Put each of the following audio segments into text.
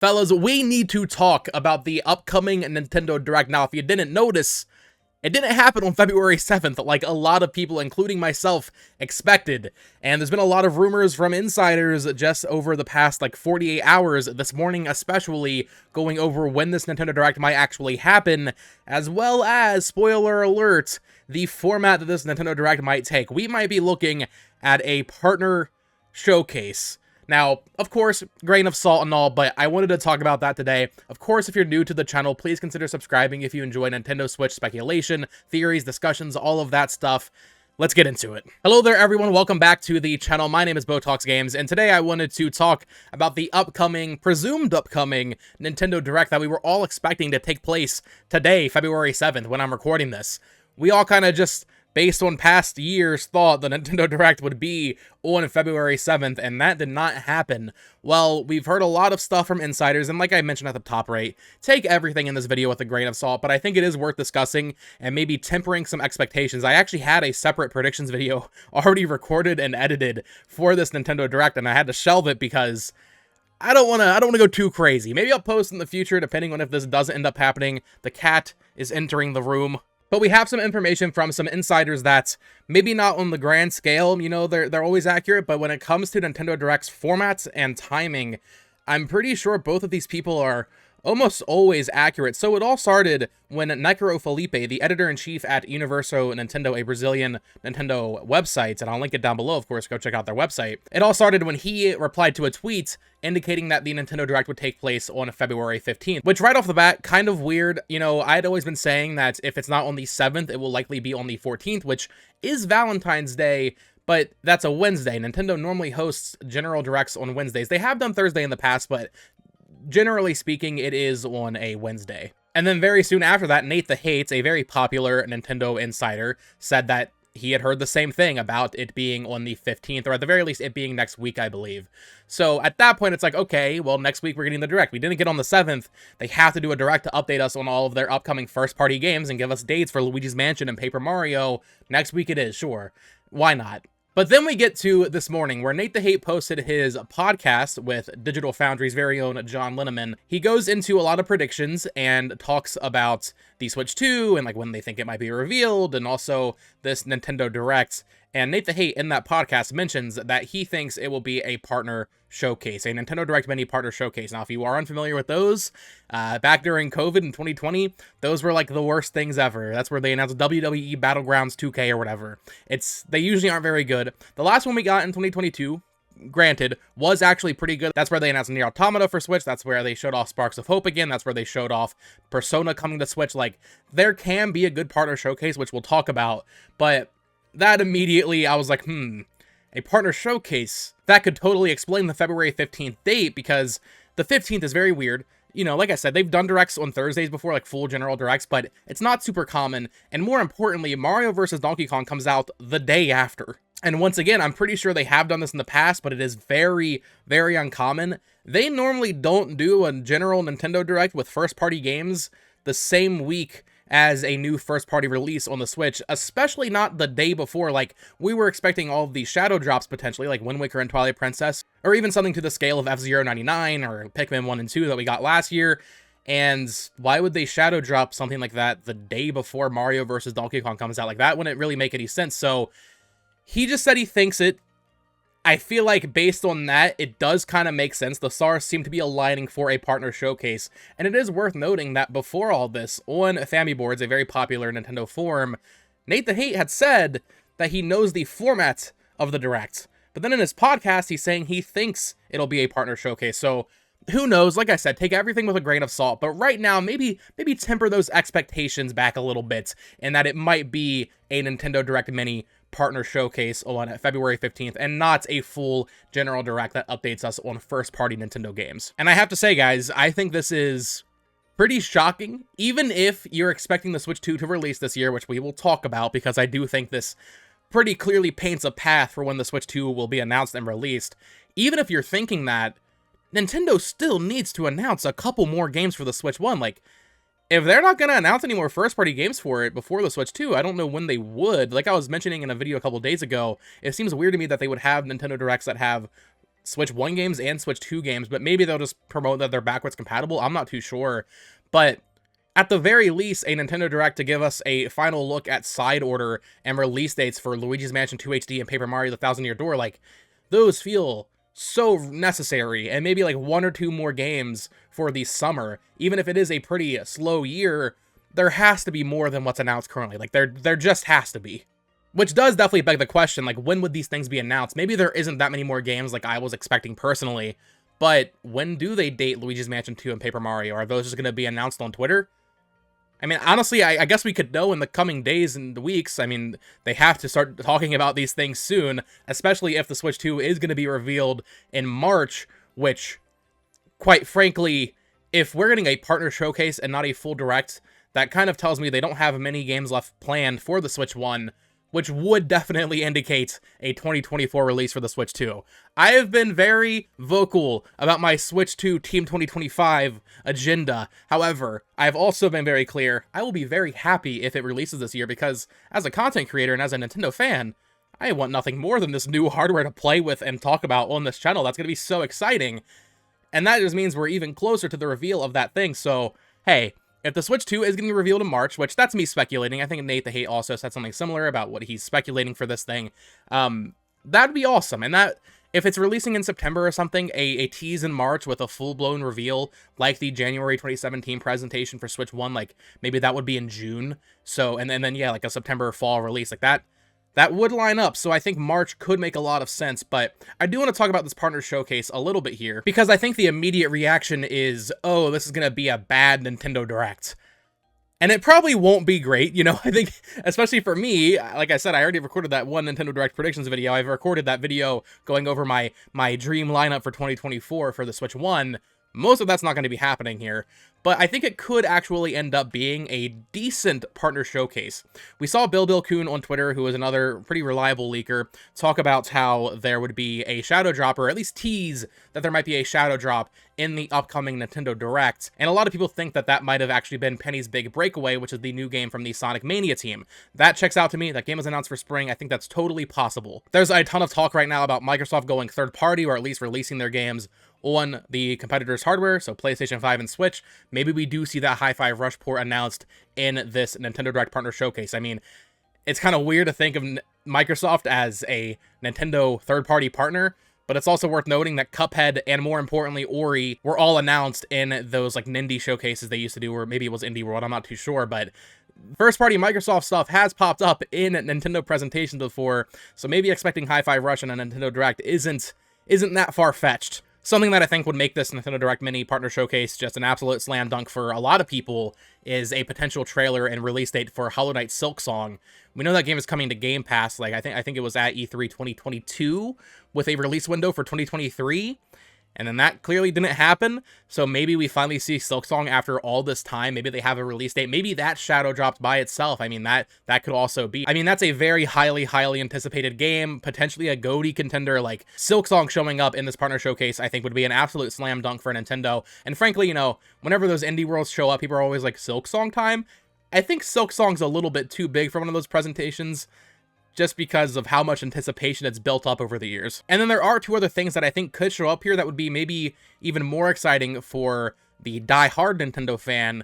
Fellas, we need to talk about the upcoming Nintendo Direct. Now, if you didn't notice, it didn't happen on February 7th, like a lot of people, including myself, expected. And there's been a lot of rumors from insiders just over the past, 48 hours, this morning especially, going over when this Nintendo Direct might actually happen, as well as, spoiler alert, the format that this Nintendo Direct might take. We might be looking at a partner showcase. Now, of course, grain of salt and all, but I wanted to talk about that today. Of course, if you're new to the channel, please consider subscribing if you enjoy Nintendo Switch speculation, theories, discussions, all of that stuff. Let's get into it. Hello there, everyone. Welcome back to the channel. My name is Botox Games, and today I wanted to talk about the presumed upcoming Nintendo Direct that we were all expecting to take place today, February 7th, when I'm recording this. We all kind of just, based on past years, thought the Nintendo Direct would be on February 7th, and that did not happen. Well, we've heard a lot of stuff from insiders, and like I mentioned at the top right, take everything in this video with a grain of salt, but I think it is worth discussing and maybe tempering some expectations. I actually had a separate predictions video already recorded and edited for this Nintendo Direct, and I had to shelve it because I don't want to go too crazy. Maybe I'll post in the future, depending on if this doesn't end up happening. The cat is entering the room. But we have some information from some insiders that maybe not on the grand scale, you know, they're always accurate, but when it comes to Nintendo Direct's formats and timing, I'm pretty sure both of these people are almost always accurate. So it all started when Necro Felipe, the editor-in-chief at Universo Nintendo, a Brazilian Nintendo website, and I'll link it down below, of course, go check out their website. It all started when he replied to a tweet indicating that the Nintendo Direct would take place on February 15th, which right off the bat, kind of weird. You know, I'd always been saying that if it's not on the 7th, it will likely be on the 14th, which is Valentine's Day, but that's a Wednesday. Nintendo normally hosts general directs on Wednesdays. They have done Thursday in the past, but generally speaking, it is on a Wednesday. And then very soon after that, Nate the Hates, a very popular Nintendo insider, said that he had heard the same thing about it being on the 15th, or at the very least, it being next week, I believe. So at that point, it's like, okay, well, next week we're getting the Direct. We didn't get on the 7th. They have to do a Direct to update us on all of their upcoming first-party games and give us dates for Luigi's Mansion and Paper Mario. Next week it is, sure. Why not? But then we get to this morning where Nate the Hate posted his podcast with Digital Foundry's very own John Linneman. He goes into a lot of predictions and talks about the Switch 2 and like when they think it might be revealed and also this Nintendo Direct. And Nate the Hate in that podcast mentions that he thinks it will be a partner showcase, a Nintendo Direct Mini partner showcase. Now, if you are unfamiliar with those, back during COVID in 2020, those were like the worst things ever. That's where they announced WWE Battlegrounds 2K or whatever. They usually aren't very good. The last one we got in 2022, granted, was actually pretty good. That's where they announced Nier Automata for Switch. That's where they showed off Sparks of Hope again. That's where they showed off Persona coming to Switch. Like, there can be a good partner showcase, which we'll talk about, but that immediately, I was like, a partner showcase, that could totally explain the February 15th date, because the 15th is very weird. You know, like I said, they've done directs on Thursdays before, like full general directs, but it's not super common. And more importantly, Mario vs. Donkey Kong comes out the day after. And once again, I'm pretty sure they have done this in the past, but it is very, very uncommon. They normally don't do a general Nintendo Direct with first-party games the same week as a new first-party release on the Switch, especially not the day before. Like, we were expecting all of these shadow drops potentially, like Wind Waker and Twilight Princess, or even something to the scale of F-Zero 99 or Pikmin 1 and 2 that we got last year. And why would they shadow drop something like that the day before Mario vs. Donkey Kong comes out? Like, that wouldn't really make any sense. So he just said he thinks it. I feel like based on that, it does kind of make sense. The stars seem to be aligning for a partner showcase. And it is worth noting that before all this, on Famiboards, a very popular Nintendo forum, Nate the Hate had said that he knows the format of the Direct. But then in his podcast, he's saying he thinks it'll be a partner showcase. So who knows? Like I said, take everything with a grain of salt. But right now, maybe temper those expectations back a little bit, and that it might be a Nintendo Direct Mini partner showcase on February 15th and not a full general direct that updates us on first-party Nintendo games. And I have to say, guys, I think this is pretty shocking. Even if you're expecting the Switch 2 to release this year, which we will talk about, because I do think this pretty clearly paints a path for when the Switch 2 will be announced and released. Even if you're thinking that, Nintendo still needs to announce a couple more games for the Switch 1. Like, if they're not going to announce any more first-party games for it before the Switch 2, I don't know when they would. Like I was mentioning in a video a couple days ago, it seems weird to me that they would have Nintendo Directs that have Switch 1 games and Switch 2 games, but maybe they'll just promote that they're backwards compatible. I'm not too sure. But at the very least, a Nintendo Direct to give us a final look at side order and release dates for Luigi's Mansion 2 HD and Paper Mario: The Thousand Year Door, like, those feel so necessary. And maybe like 1 or 2 more games for the summer. Even if it is a pretty slow year, there has to be more than what's announced currently. Like, there just has to be. Which does definitely beg the question, like, when would these things be announced? Maybe there isn't that many more games like I was expecting personally, but when do they date Luigi's Mansion 2 and Paper Mario? Are those just going to be announced on Twitter? I mean, honestly, I guess we could know in the coming days and weeks. I mean, they have to start talking about these things soon, especially if the Switch 2 is going to be revealed in March, which, quite frankly, if we're getting a partner showcase and not a full direct, that kind of tells me they don't have many games left planned for the Switch 1, which would definitely indicate a 2024 release for the Switch 2. I have been very vocal about my Switch 2 Team 2025 agenda. However, I've also been very clear, I will be very happy if it releases this year, because as a content creator and as a Nintendo fan, I want nothing more than this new hardware to play with and talk about on this channel. That's going to be so exciting. And that just means we're even closer to the reveal of that thing. So, hey, if the Switch 2 is getting revealed in March, which that's me speculating, I think Nate the Hate also said something similar about what he's speculating for this thing, that'd be awesome. And that, if it's releasing in September or something, a tease in March with a full-blown reveal, like the January 2017 presentation for Switch 1, like, maybe that would be in June. So, and then yeah, like a September fall release, like that would line up, so I think March could make a lot of sense, but I do want to talk about this partner showcase a little bit here, because I think the immediate reaction is, oh, this is going to be a bad Nintendo Direct. And it probably won't be great, you know. I think, especially for me, like I said, I already recorded that one Nintendo Direct predictions video. I've recorded that video going over my dream lineup for 2024 for the Switch 1. Most of that's not going to be happening here, but I think it could actually end up being a decent partner showcase. We saw Bill Kuhn on Twitter, who is another pretty reliable leaker, talk about how there would be a shadow drop, or at least tease that there might be a shadow drop in the upcoming Nintendo Direct. And a lot of people think that that might have actually been Penny's Big Breakaway, which is the new game from the Sonic Mania team. That checks out to me. That game was announced for spring. I think that's totally possible. There's a ton of talk right now about Microsoft going third party, or at least releasing their games on the competitor's hardware, so PlayStation 5 and Switch. Maybe we do see that Hi-Fi Rush port announced in this Nintendo Direct Partner Showcase. I mean, it's kind of weird to think of Microsoft as a Nintendo third-party partner, but it's also worth noting that Cuphead and, more importantly, Ori were all announced in those like Nindy showcases they used to do, or maybe it was Indie World, I'm not too sure, but first-party Microsoft stuff has popped up in Nintendo presentations before, so maybe expecting Hi-Fi Rush in a Nintendo Direct isn't that far-fetched. Something that I think would make this Nintendo Direct Mini Partner Showcase just an absolute slam dunk for a lot of people is a potential trailer and release date for Hollow Knight Silksong. We know that game is coming to Game Pass. Like, I think it was at E3 2022 with a release window for 2023. And then that clearly didn't happen, so maybe we finally see Silksong after all this time. Maybe they have a release date. Maybe that shadow dropped by itself. I mean, that could also be. I mean, that's a very highly anticipated game, potentially a GOTY contender. Like, Silksong showing up in this partner showcase, I think, would be an absolute slam dunk for Nintendo. And frankly, you know, whenever those indie worlds show up, people are always like, Silksong time? I think Silksong's a little bit too big for one of those presentations, just because of how much anticipation it's built up over the years. And then there are 2 other things that I think could show up here that would be maybe even more exciting for the die-hard Nintendo fan.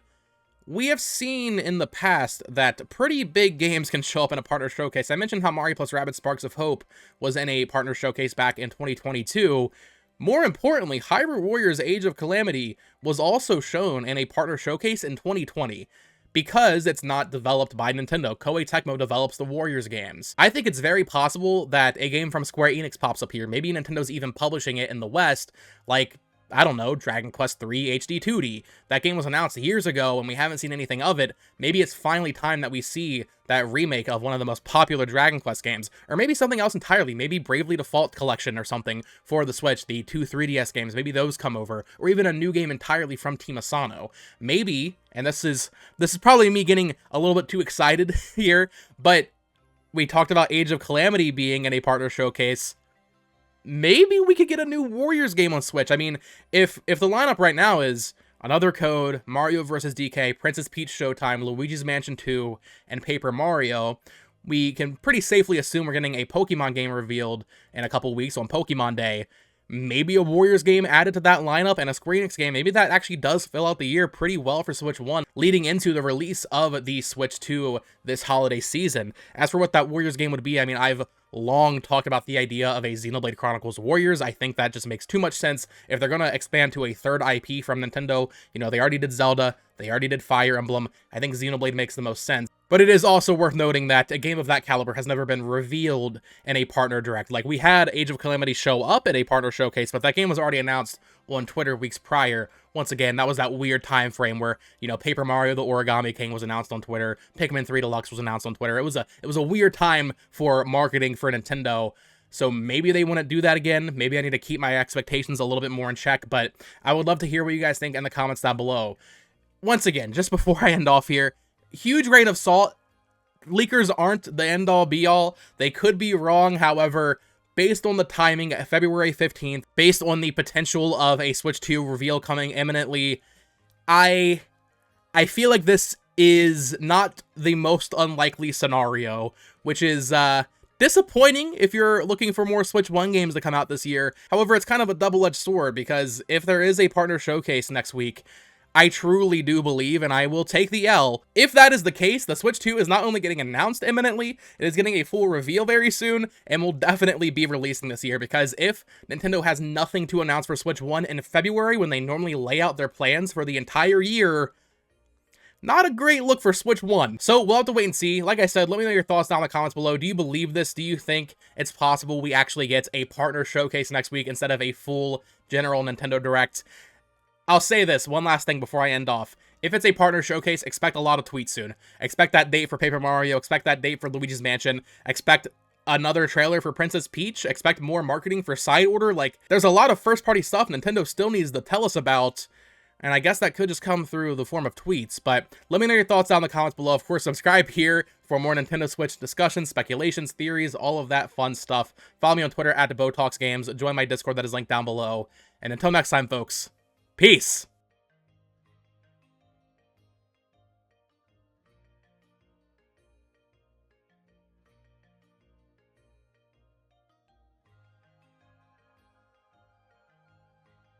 We have seen in the past that pretty big games can show up in a partner showcase. I mentioned how Mario + Rabbids Sparks of Hope was in a partner showcase back in 2022. More importantly, Hyrule Warriors Age of Calamity was also shown in a partner showcase in 2020. Because it's not developed by Nintendo. Koei Tecmo develops the Warriors games. I think it's very possible that a game from Square Enix pops up here. Maybe Nintendo's even publishing it in the West, like, I don't know, Dragon Quest III HD 2D. That game was announced years ago and we haven't seen anything of it. Maybe it's finally time that we see that remake of one of the most popular Dragon Quest games. Or maybe something else entirely. Maybe Bravely Default Collection or something for the Switch. The 2 3DS games, maybe those come over. Or even a new game entirely from Team Asano. Maybe, and this is probably me getting a little bit too excited here, but we talked about Age of Calamity being in a partner showcase. Maybe we could get a new Warriors game on Switch. I mean, if the lineup right now is Another Code, Mario vs. DK, Princess Peach Showtime, Luigi's Mansion 2, and Paper Mario, we can pretty safely assume we're getting a Pokemon game revealed in a couple weeks on Pokemon Day. maybe a Warriors game added to that lineup and a Square Enix game. Maybe that actually does fill out the year pretty well for Switch 1, leading into the release of the Switch 2 this holiday season. As for what that Warriors game would be, I mean, I've long talked about the idea of a Xenoblade Chronicles Warriors. I think that just makes too much sense. If they're going to expand to a third IP from Nintendo, you know, they already did Zelda, they already did Fire Emblem. I think Xenoblade makes the most sense. But it is also worth noting that a game of that caliber has never been revealed in a partner direct. Like, we had Age of Calamity show up at a partner showcase, but that game was already announced on Twitter weeks prior. Once again, that was that weird time frame where, you know, Paper Mario the Origami King was announced on Twitter, Pikmin 3 Deluxe was announced on Twitter. It was a weird time for marketing for Nintendo. So maybe they want to do that again. Maybe I need to keep my expectations a little bit more in check, but I would love to hear what you guys think in the comments down below. Once again, just before I end off here, huge grain of salt. Leakers aren't the end-all be-all. They could be wrong. However, based on the timing, February 15th, based on the potential of a Switch 2 reveal coming imminently, I feel like this is not the most unlikely scenario, which is disappointing if you're looking for more Switch 1 games to come out this year. However, it's kind of a double-edged sword, because if there is a partner showcase next week, I truly do believe, and I will take the L, if that is the case, the Switch 2 is not only getting announced imminently, it is getting a full reveal very soon, and will definitely be releasing this year, because if Nintendo has nothing to announce for Switch 1 in February, when they normally lay out their plans for the entire year, not a great look for Switch 1. So we'll have to wait and see. Like I said, let me know your thoughts down in the comments below. Do you believe this? Do you think it's possible we actually get a partner showcase next week instead of a full general Nintendo Direct? I'll say this one last thing before I end off. If it's a partner showcase, expect a lot of tweets soon. Expect that date for Paper Mario. Expect that date for Luigi's Mansion. Expect another trailer for Princess Peach. Expect more marketing for Side Order. Like, there's a lot of first-party stuff Nintendo still needs to tell us about, and I guess that could just come through the form of tweets. But let me know your thoughts down in the comments below. Of course, subscribe here for more Nintendo Switch discussions, speculations, theories, all of that fun stuff. Follow me on Twitter @BoTalksGames. Join my Discord that is linked down below. And until next time, folks, peace!